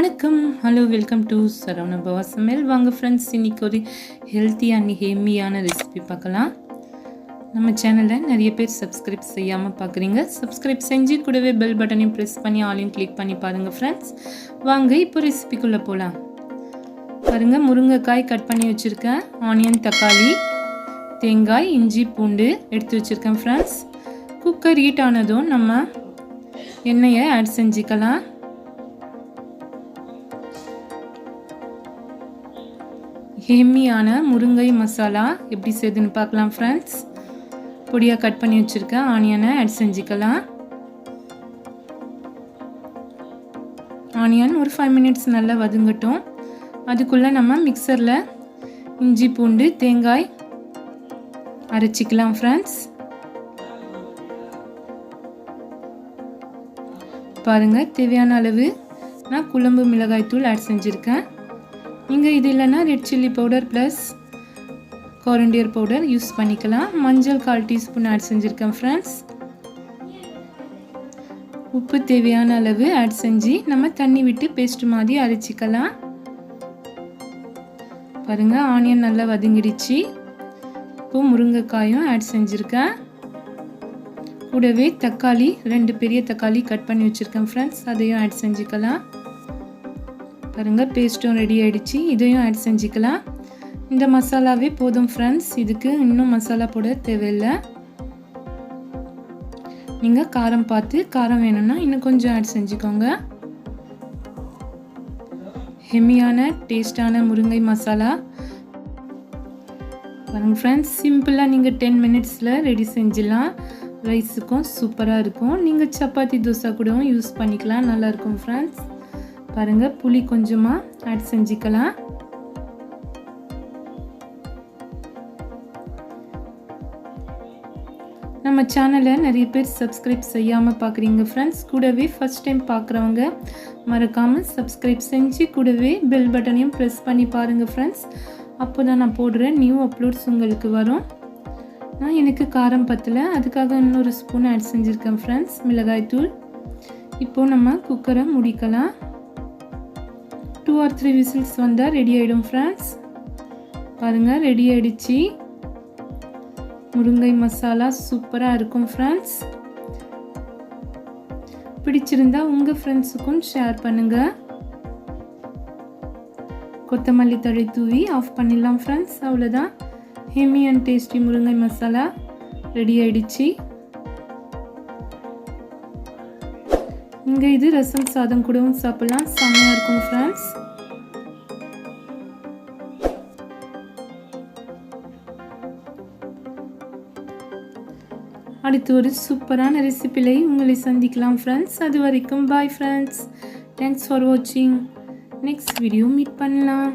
வணக்கம், hello, welcome to Saravana பவா சமையல். வாங்க ஃப்ரெண்ட்ஸ், இன்றைக்கி ஒரு ஹெல்த்தி அண்ட் ஹெம்மியான ரெசிபி பார்க்கலாம். நம்ம சேனலில் நிறைய பேர் சப்ஸ்கிரைப் செய்யாமல் பார்க்குறீங்க. சப்ஸ்கிரைப் செஞ்சு கூடவே பெல் பட்டனையும் ப்ரெஸ் பண்ணி ஆலையும் கிளிக் பண்ணி பாருங்கள் ஃப்ரெண்ட்ஸ். வாங்க இப்போ ரெசிபிக்குள்ளே போகலாம். பாருங்கள், முருங்கைக்காய் கட் பண்ணி வச்சுருக்கேன், ஆனியன், தக்காளி, தேங்காய், இஞ்சி, பூண்டு எடுத்து வச்சுருக்கேன் ஃப்ரெண்ட்ஸ். குக்கர் ஹீட் ஆனதும் நம்ம எண்ணெயை ஆட் செஞ்சுக்கலாம். ஹெம்மியான முருங்கை மசாலா எப்படி செய்யுதுன்னு பார்க்கலாம் ஃப்ரெண்ட்ஸ். பொடியாக கட் பண்ணி வச்சுருக்கேன் ஆனியனை ஆட் செஞ்சுக்கலாம். ஆனியன் ஒரு 5 மினிட்ஸ் நல்லா வதங்கட்டும். அதுக்குள்ளே நம்ம மிக்சரில் இஞ்சி, பூண்டு, தேங்காய் அரைச்சிக்கலாம் ஃப்ரெண்ட்ஸ். பாருங்கள், தேவையான அளவு நான் குழம்பு மிளகாய் தூள் ஆட் செஞ்சுருக்கேன். நீங்கள் இது இல்லைன்னா red chilli powder plus coriander powder use பண்ணிக்கலாம். மஞ்சள் 1/4 டீஸ்பூன் ஆட் செஞ்சுருக்கேன் ஃப்ரெண்ட்ஸ். உப்பு தேவையான அளவு ஆட் செஞ்சு நம்ம தண்ணி விட்டு பேஸ்ட் மாதிரி அரைச்சிக்கலாம். பாருங்கள், ஆனியன் நல்லா வதங்கிடுச்சு. இப்போ முருங்கைக்காயும் ஆட் செஞ்சுருக்கேன். கூடவே தக்காளி 2 பெரிய தக்காளி கட் பண்ணி வச்சுருக்கேன் ஃப்ரெண்ட்ஸ், அதையும் ஆட் செஞ்சுக்கலாம். பாருங்கள், பேஸ்ட்டும் ரெடி ஆகிடுச்சு. இதையும் ஆட் செஞ்சுக்கலாம். இந்த மசாலாவே போதும் ஃப்ரெண்ட்ஸ், இதுக்கு இன்னும் மசாலா போட தேவையில்லை. நீங்கள் காரம் பார்த்து, காரம் வேணும்னா இன்னும் கொஞ்சம் ஆட் செஞ்சுக்கோங்க. ஹெம்மியான டேஸ்டான முருங்கை மசாலா பாருங்கள் ஃப்ரெண்ட்ஸ், சிம்பிளாக நீங்கள் 10 மினிட்ஸில் ரெடி செஞ்சிடலாம். ரைஸுக்கும் சூப்பராக இருக்கும். நீங்கள் சப்பாத்தி தோசை கூடவும் யூஸ் பண்ணிக்கலாம், நல்லாயிருக்கும் ஃப்ரெண்ட்ஸ். பாருங்கள், புளி கொஞ்சமாக ஆட் செஞ்சுக்கலாம். நம்ம சேனலை நிறைய பேர் சப்ஸ்கிரைப் செய்யாமல் பார்க்குறீங்க ஃப்ரெண்ட்ஸ். கூடவே ஃபஸ்ட் டைம் பார்க்குறவங்க மறக்காமல் சப்ஸ்கிரைப் செஞ்சு கூடவே பெல் பட்டனையும் ப்ரெஸ் பண்ணி பாருங்கள் ஃப்ரெண்ட்ஸ். அப்போ தான் நான் போடுற நியூ அப்லோட்ஸ் உங்களுக்கு வரும். நான் எனக்கு காரம் பத்தலை, அதுக்காக இன்னொரு ஸ்பூன் ஆட் செஞ்சுருக்கேன் ஃப்ரெண்ட்ஸ், மிளகாய் தூள். இப்போது நம்ம குக்கரை முடிக்கலாம். 2 or 3 விசில்ஸ் வந்தால் ரெடி ஆகிடும் ஃப்ரெண்ட்ஸ். பாருங்கள், ரெடி ஆகிடுச்சு. முருங்கை மசாலா சூப்பராக இருக்கும் ஃப்ரெண்ட்ஸ். பிடிச்சிருந்தா உங்கள் ஃப்ரெண்ட்ஸுக்கும் ஷேர் பண்ணுங்கள். கொத்தமல்லி தழை தூவி ஆஃப் பண்ணிடலாம் ஃப்ரெண்ட்ஸ். அவ்வளோதான், ஹெம்மி அண்ட் டேஸ்டி முருங்கை மசாலா ரெடி ஆகிடுச்சு. இங்கே இது ரசம் சாதம் கூடவும் சாப்பிடலாம், செம்மையாக இருக்கும் ஃப்ரெண்ட்ஸ். அடுத்து ஒரு சூப்பரான ரெசிபியை உங்களை சந்திக்கலாம் ஃப்ரெண்ட்ஸ். அது வரைக்கும் பாய் ஃப்ரெண்ட்ஸ். தேங்க்ஸ் ஃபார் வாட்சிங். நெக்ஸ்ட் வீடியோ மீட் பண்ணலாம்.